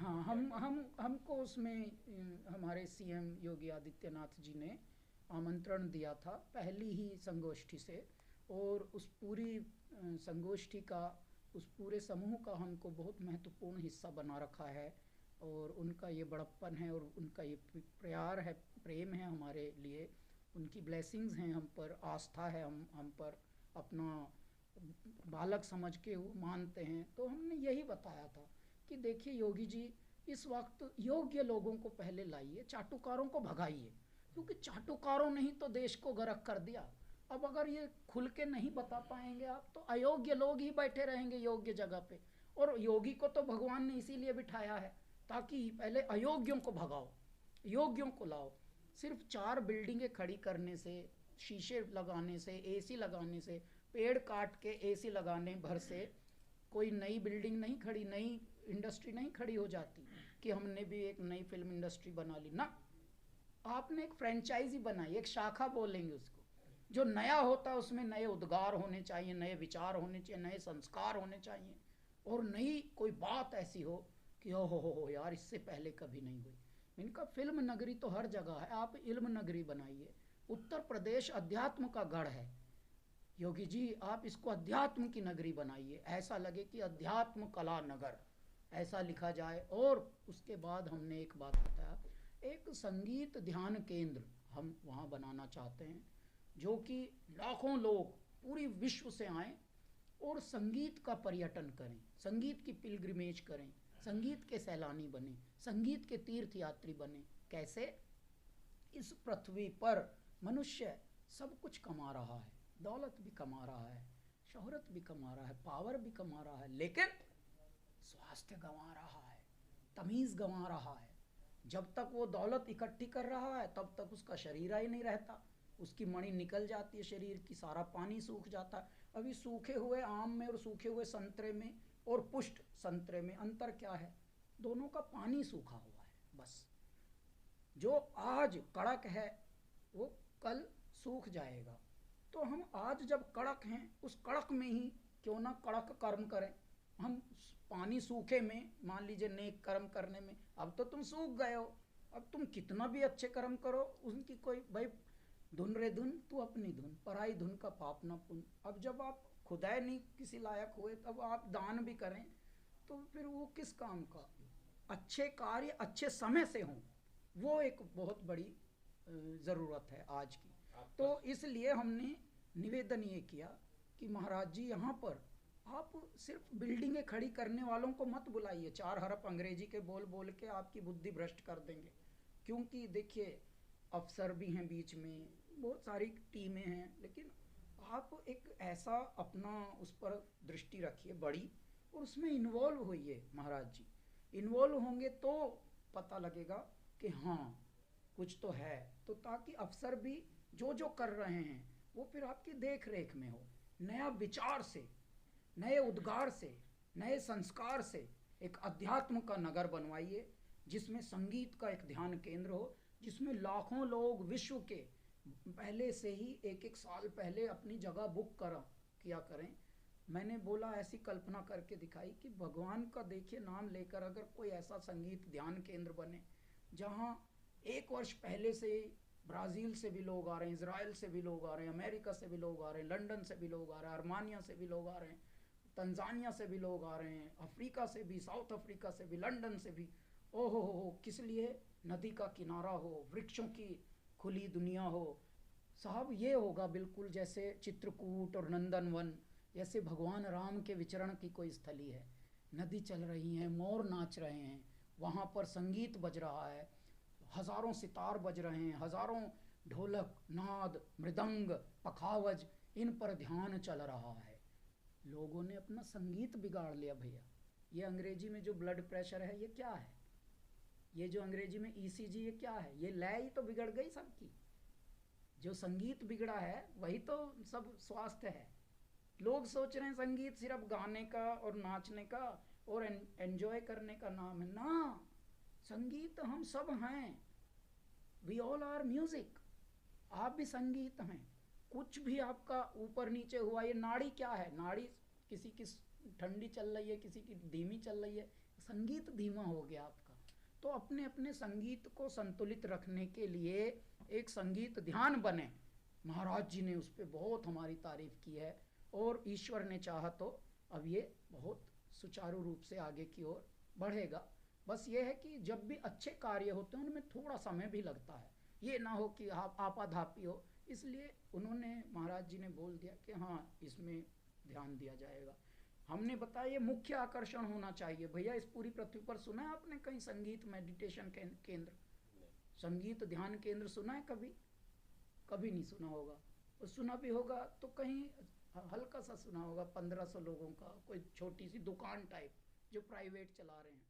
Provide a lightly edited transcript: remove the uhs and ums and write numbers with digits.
हाँ, क्या हम क्या? हम हमको उसमें हमारे सीएम योगी आदित्यनाथ जी ने आमंत्रण दिया था पहली ही संगोष्ठी से। और उस पूरी संगोष्ठी का, उस पूरे समूह का हमको बहुत महत्वपूर्ण हिस्सा बना रखा है। और उनका ये बड़प्पन है और उनका ये प्यार है, प्रेम है हमारे लिए। उनकी ब्लेसिंग्स हैं हम पर, आस्था है हम पर, अपना बालक समझ के वो मानते हैं। तो हमने यही बताया था कि देखिए योगी जी, इस वक्त योग्य लोगों को पहले लाइए, चाटुकारों को भगाइए। क्योंकि चाटुकारों ने ही तो देश को गर्क कर दिया। अब अगर ये खुल के नहीं बता पाएंगे आप, तो अयोग्य लोग ही बैठे रहेंगे योग्य जगह पे। और योगी को तो भगवान ने इसीलिए बिठाया है ताकि पहले अयोग्यों को भगाओ, योग्यों को लाओ। सिर्फ 4 बिल्डिंगें खड़ी करने से, शीशे लगाने से, एसी लगाने से, पेड़ काट के एसी लगाने भर से कोई नई बिल्डिंग नहीं खड़ी, नई इंडस्ट्री नहीं खड़ी हो जाती कि हमने भी एक नई फिल्म इंडस्ट्री बना ली ना। आपने एक फ्रेंचाइजी बनाई, एक शाखा बोलेंगे उसको। जो नया होता है उसमें नए उद्गार होने चाहिए, नए विचार होने चाहिए, नए संस्कार होने चाहिए। और नई कोई बात ऐसी हो कि ओ हो यार, इससे पहले कभी नहीं हुई। इनका फिल्म नगरी तो हर जगह है, आप इल्म नगरी बनाइए। उत्तर प्रदेश अध्यात्म का गढ़ है। योगी जी, आप इसको अध्यात्म की नगरी बनाइए, ऐसा लगे कि अध्यात्म कला नगर ऐसा लिखा जाए। और उसके बाद हमने एक बात बताया, एक संगीत ध्यान केंद्र हम वहाँ बनाना चाहते हैं, जो कि लाखों लोग पूरी विश्व से आएँ और संगीत का पर्यटन करें, संगीत की पिलग्रिमेज करें, संगीत के सैलानी बने, संगीत के तीर्थ यात्री बने। कैसे? इस पृथ्वी पर मनुष्य सब कुछ कमा रहा है, दौलत भी कमा रहा है, शोहरत भी कमा रहा है, पावर भी कमा रहा है, लेकिन स्वास्थ्य गंवा रहा है, तमीज़ गंवा रहा है। जब तक वो दौलत इकट्ठी कर रहा है तब तक उसका शरीर ही नहीं रहता। उसकी मणि निकल जाती है शरीर की, सारा पानी सूख जाता है। अभी सूखे हुए आम में और सूखे हुए संतरे में और पुष्ट संतरे में अंतर क्या है? दोनों का पानी सूखा हुआ है बस। जो आज कड़क है वो कल सूख जाएगा। तो हम आज जब कड़क हैं, उस कड़क में ही क्यों ना कड़क कर्म करें। हम पानी सूखे में, मान लीजिए नेक कर्म करने में, अब तो तुम सूख गए हो, अब तुम कितना भी अच्छे कर्म करो, उनकी कोई भाई, धुन रे धुन तू अपनी धुन, पराई धुन का पाप ना पुन। अब जब आप खुदाई नहीं किसी लायक हुए, तब आप दान भी करें तो फिर वो किस काम का? अच्छे कार्य अच्छे समय से हों, वो एक बहुत बड़ी ज़रूरत है आज की। आपका तो इसलिए हमने निवेदन ये किया कि महाराज जी, यहाँ पर आप सिर्फ बिल्डिंगें खड़ी करने वालों को मत बुलाइए, 4 हरफ अंग्रेजी के बोल बोल के आपकी बुद्धि भ्रष्ट कर देंगे। क्योंकि देखिए, अफसर भी हैं बीच में, बहुत सारी टीमें हैं, लेकिन आप एक ऐसा अपना उस पर दृष्टि रखिए बड़ी, और उसमें इन्वॉल्व होइए महाराज जी। इन्वॉल्व होंगे तो पता लगेगा कि हाँ कुछ तो है। तो ताकि अफसर भी जो जो कर रहे हैं वो फिर आपकी देख रेख में हो, नया विचार से, नए उद्गार से, नए संस्कार से एक अध्यात्म का नगर बनवाइए, जिसमें संगीत का एक ध्यान केंद्र हो, जिसमें लाखों लोग विश्व के पहले से ही एक एक साल पहले अपनी जगह बुक करा किया करें। मैंने बोला, ऐसी कल्पना करके दिखाई कि भगवान का देखिए नाम लेकर अगर कोई ऐसा संगीत ध्यान केंद्र बने, जहाँ 1 वर्ष पहले से ब्राज़ील से भी लोग आ रहे हैं, इज़राइल से भी लोग आ रहे हैं, अमेरिका से भी लोग आ रहे हैं, लंदन से भी लोग आ रहे हैं, अर्मानिया से भी लोग आ रहे हैं, तंजानिया से भी लोग आ रहे हैं, अफ्रीका से भी, साउथ अफ्रीका से भी, लंदन से भी। ओहो हो, किस लिए? नदी का किनारा हो, वृक्षों की खुली दुनिया हो। साहब ये होगा बिल्कुल जैसे चित्रकूट और नंदनवन, जैसे भगवान राम के विचरण की कोई स्थली है। नदी चल रही है, मोर नाच रहे हैं, वहाँ पर संगीत बज रहा है, हजारों सितार बज रहे हैं, हजारों ढोलक, नाद, मृदंग, पखावज, इन पर ध्यान चल रहा है। लोगों ने अपना संगीत बिगाड़ लिया भैया। ये अंग्रेजी में जो ब्लड प्रेशर है ये क्या है? ये जो अंग्रेजी में ईसीजी ये क्या है? ये लय ही तो बिगड़ गई सबकी। जो संगीत बिगड़ा है वही तो सब स्वास्थ्य है। लोग सोच रहे हैं संगीत सिर्फ गाने का और नाचने का और एंजॉय करने का नाम है ना। संगीत हम सब हैं, वी ऑल आर म्यूजिक। आप भी संगीत हैं। कुछ भी आपका ऊपर नीचे हुआ, ये नाड़ी क्या है? नाड़ी किसी की ठंडी चल रही है, किसी की धीमी चल रही है, संगीत धीमा हो गया आपका। तो अपने अपने संगीत को संतुलित रखने के लिए एक संगीत ध्यान बने। महाराज जी ने उस पर बहुत हमारी तारीफ की है, और ईश्वर ने चाहा तो अब ये बहुत सुचारू रूप से आगे की ओर बढ़ेगा। बस ये है कि जब भी अच्छे कार्य होते हैं उनमें थोड़ा समय भी लगता है, ये ना हो कि आपाधापी हो। इसलिए उन्होंने, महाराज जी ने बोल दिया कि हाँ इसमें ध्यान दिया जाएगा। हमने बताया ये मुख्य आकर्षण होना चाहिए। भैया इस पूरी पृथ्वी पर सुना है आपने कहीं संगीत मेडिटेशन केंद्र, संगीत ध्यान केंद्र सुना है कभी? कभी नहीं सुना होगा। और सुना भी होगा तो कहीं हल्का सा सुना होगा, 1500 लोगों का, कोई छोटी सी दुकान टाइप जो प्राइवेट चला रहे हैं।